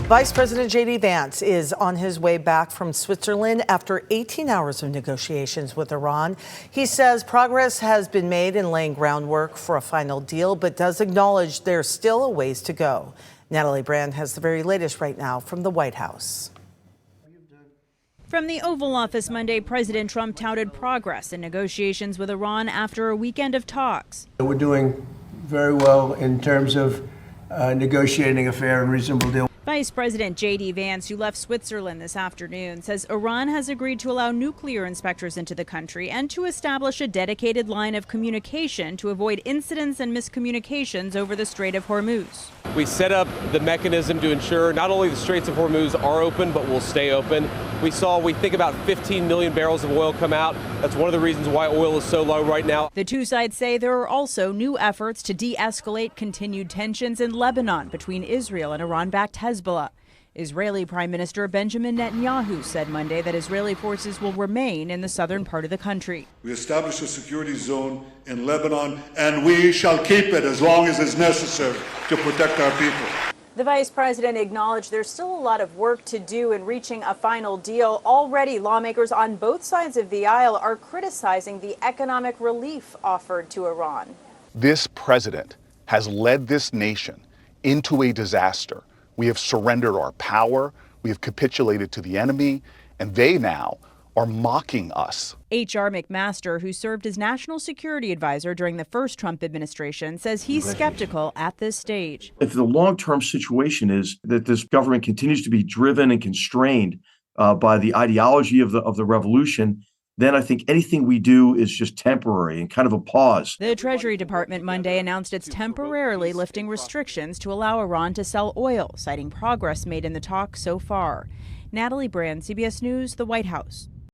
Vice President JD Vance is on his way back from Switzerland after 18 hours of negotiations with Iran. He says progress has been made in laying groundwork for a final deal, but does acknowledge there's still a ways to go. Natalie Brand has the very latest right now from the White House. From the Oval Office Monday, President Trump touted progress in negotiations with Iran after a weekend of talks. We're doing very well in terms of negotiating a fair and reasonable deal. Vice President JD Vance, who left Switzerland this afternoon, says Iran has agreed to allow nuclear inspectors into the country and to establish a dedicated line of communication to avoid incidents and miscommunications over the Strait of Hormuz. We set up the mechanism to ensure not only the Straits of Hormuz are open, but will stay open. We think about 15 million barrels of oil come out. That's one of the reasons why oil is so low right now. The two sides say there are also new efforts to de-escalate continued tensions in Lebanon between Israel and Iran-backed Hezbollah. Israeli Prime Minister Benjamin Netanyahu said Monday that Israeli forces will remain in the southern part of the country. We established a security zone in Lebanon, and we shall keep it as long as is necessary to protect our people. The vice president acknowledged there's still a lot of work to do in reaching a final deal. Already, lawmakers on both sides of the aisle are criticizing the economic relief offered to Iran. This president has led this nation into a disaster. We have surrendered our power, we have capitulated to the enemy, and they now are mocking us. H.R. McMaster, who served as national security advisor during the first Trump administration, says he's skeptical at this stage. If the long-term situation is that this government continues to be driven and constrained by the ideology of the revolution, then I think anything we do is just temporary and kind of a pause. The Treasury Department Monday announced it's temporarily lifting restrictions to allow Iran to sell oil, citing progress made in the talks so far. Natalie Brand, CBS News, the White House.